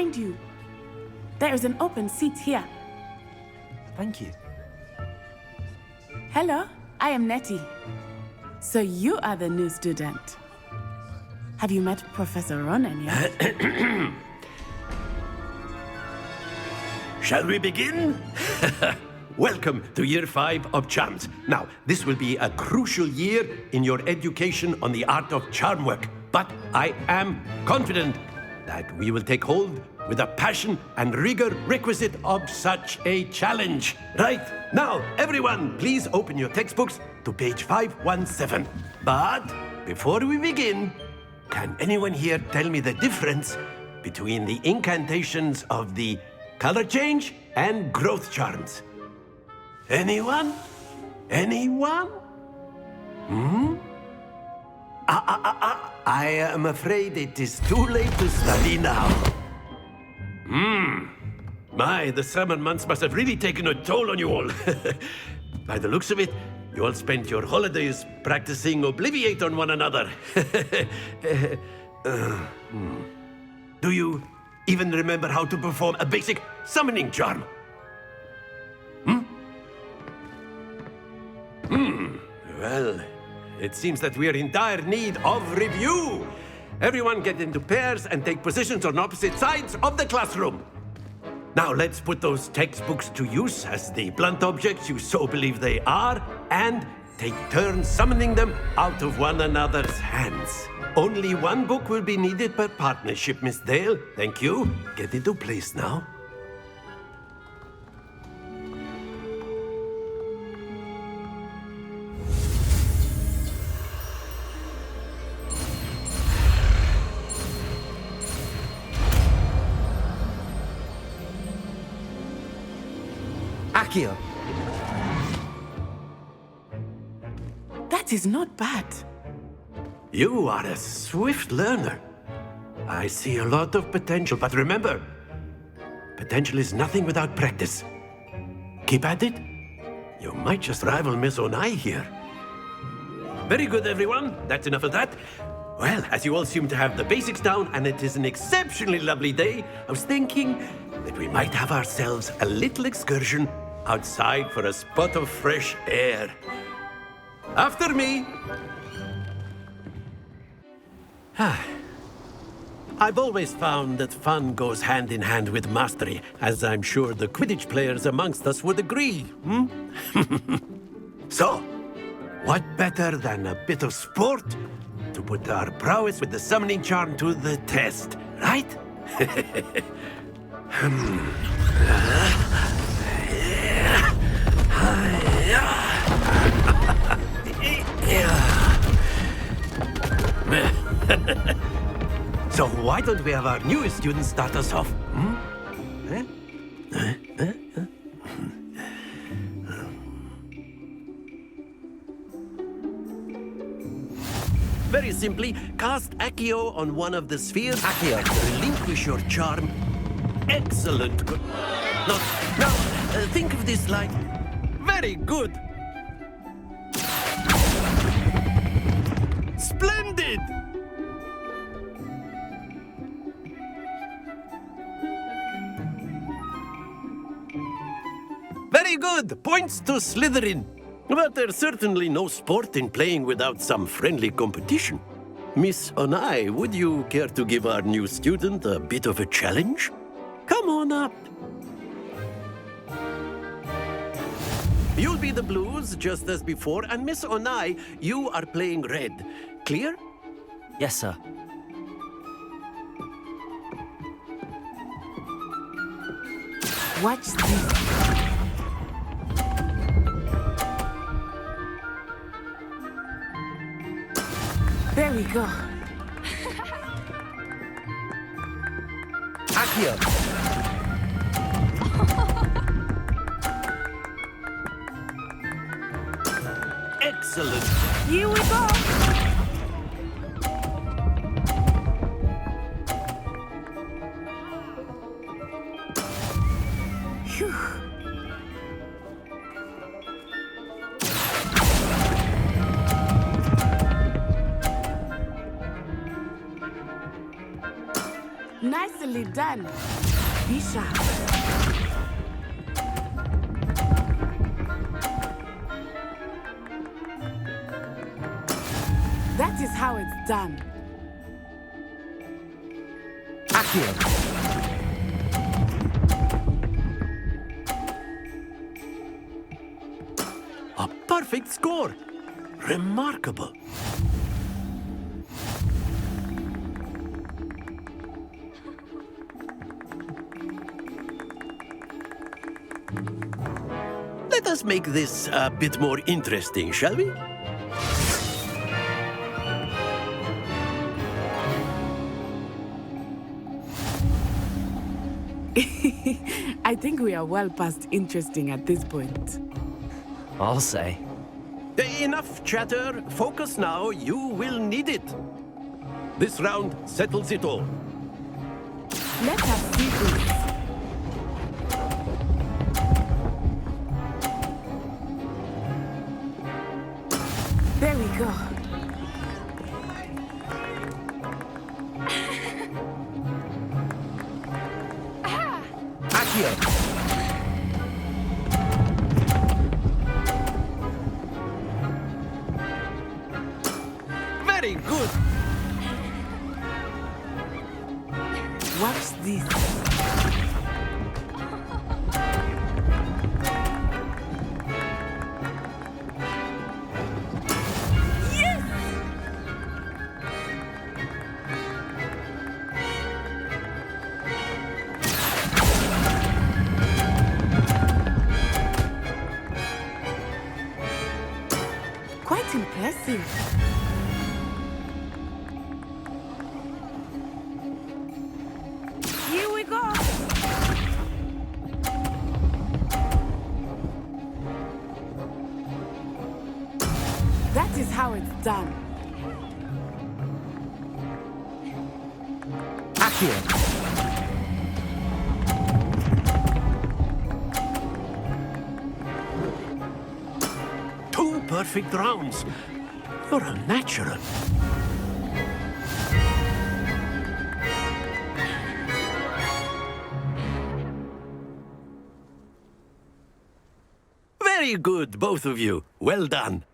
behind you. There is an open seat here. Thank you. Hello, I am Nettie. So you are the new student. Have you met Professor Ronan yet? Shall we begin? Welcome to Year 5 of Charms. Now, this will be a crucial year in your education on the art of charm work. But I am confident that we will take hold with the passion and rigor requisite of such a challenge. Right, now, everyone, please open your textbooks to page 517. But before we begin, can anyone here tell me the difference between the incantations of the color change and growth charms? Anyone? Anyone? I am afraid it is too late to study now. My, the summer months must have really taken a toll on you all. By the looks of it, you all spent your holidays practicing Obliviate on one another. Do you even remember how to perform a basic summoning charm? Well, it seems that we are in dire need of review. Everyone get into pairs and take positions on opposite sides of the classroom. Now let's put those textbooks to use as the blunt objects you so believe they are, and take turns summoning them out of one another's hands. Only one book will be needed per partnership, Miss Dale. Thank you. Get into place now. Accio. That is not bad. You are a swift learner. I see a lot of potential, but remember, potential is nothing without practice. Keep at it. You might just rival Miss Onai here. Very good, everyone. That's enough of that. Well, as you all seem to have the basics down, and it is an exceptionally lovely day, I was thinking that we might have ourselves a little excursion outside for a spot of fresh air. After me. I've always found that fun goes hand in hand with mastery, as I'm sure the Quidditch players amongst us would agree. So, what better than a bit of sport to put our prowess with the summoning charm to the test, right? So why don't we have our newest student start us off? Very simply, cast Accio on one of the spheres. Accio. Relinquish your charm. Excellent. Good. Now, think of this like very good. Splendid! Very good! Points to Slytherin. But there's certainly no sport in playing without some friendly competition. Miss Onai, would you care to give our new student a bit of a challenge? Come on up. You'll be the blues, just as before, and Miss Onai, you are playing red. Clear? Yes, sir. Watch this. There we go. Accio. Excellent. Here we go. Phew. Nicely done. Be sharp. That is how it's done. Accio. A perfect score. Remarkable. Let us make this a bit more interesting, shall we? I think we are well past interesting at this point. I'll say. Enough chatter. Focus now. You will need it. This round settles it all. Let us see this. There we go. Accio. Very good. Watch this. Yes! Quite impressive. Here we go. That is how it's done. Accio. Two perfect rounds. You're a natural. Very good, both of you. Well done.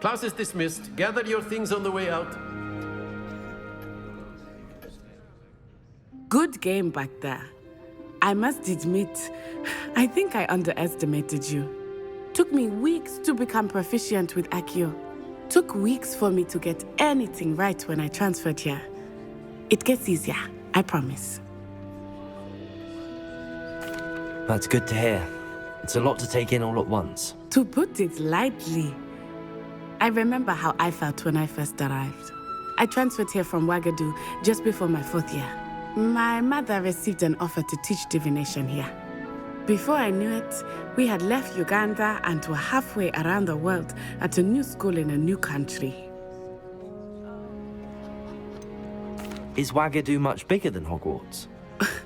Class is dismissed. Gather your things on the way out. Good game back there. I must admit, I think I underestimated you. Took me weeks to become proficient with Accio. Took weeks for me to get anything right when I transferred here. It gets easier, I promise. That's good to hear. It's a lot to take in all at once. To put it lightly, I remember how I felt when I first arrived. I transferred here from Wagadu just before my 4th year. My mother received an offer to teach divination here. Before I knew it, we had left Uganda and were halfway around the world at a new school in a new country. Is Wagadu much bigger than Hogwarts?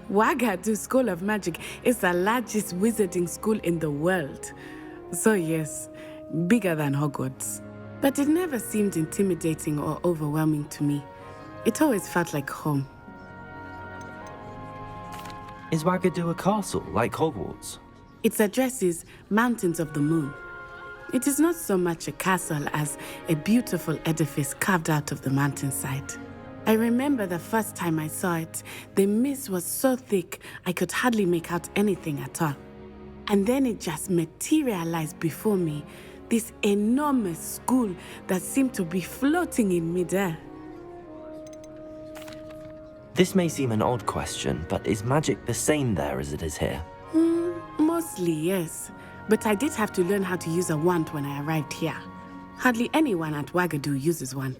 Wagadu School of Magic is the largest wizarding school in the world. So yes, bigger than Hogwarts. But it never seemed intimidating or overwhelming to me. It always felt like home. Is Wagadu a castle, like Hogwarts? Its address is Mountains of the Moon. It is not so much a castle as a beautiful edifice carved out of the mountainside. I remember the first time I saw it, the mist was so thick I could hardly make out anything at all. And then it just materialized before me, this enormous school that seemed to be floating in midair. This may seem an odd question, but is magic the same there as it is here? Mostly, yes. But I did have to learn how to use a wand when I arrived here. Hardly anyone at Wagadu uses one.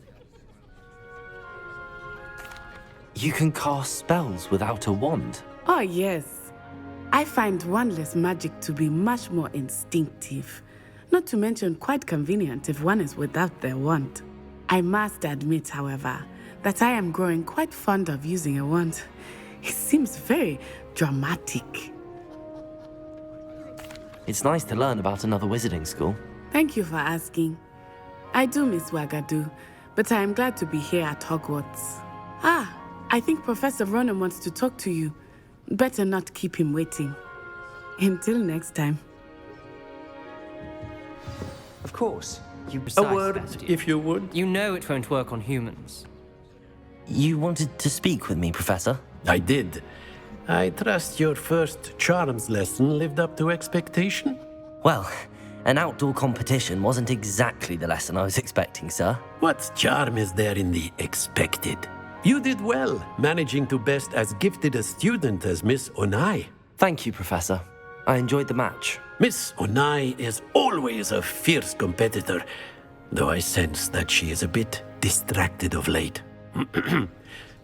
You can cast spells without a wand? Oh, yes. I find wandless magic to be much more instinctive. Not to mention quite convenient if one is without their wand. I must admit, however, that I am growing quite fond of using a wand. It seems very dramatic. It's nice to learn about another wizarding school. Thank you for asking. I do miss Wagadu, but I am glad to be here at Hogwarts. Ah, I think Professor Ronan wants to talk to you. Better not keep him waiting. Until next time. Of course. You A precise, word, Sebastian. if you would. You know it won't work on humans. You wanted to speak with me, Professor? I did. I trust your first charms lesson lived up to expectation? Well, an outdoor competition wasn't exactly the lesson I was expecting, sir. What charm is there in the expected? You did well, managing to best as gifted a student as Miss Onai. Thank you, Professor. I enjoyed the match. Miss Onai is always a fierce competitor, though I sense that she is a bit distracted of late.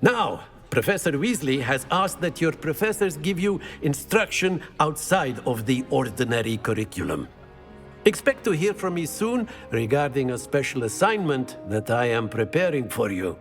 Now, Professor Weasley has asked that your professors give you instruction outside of the ordinary curriculum. Expect to hear from me soon regarding a special assignment that I am preparing for you.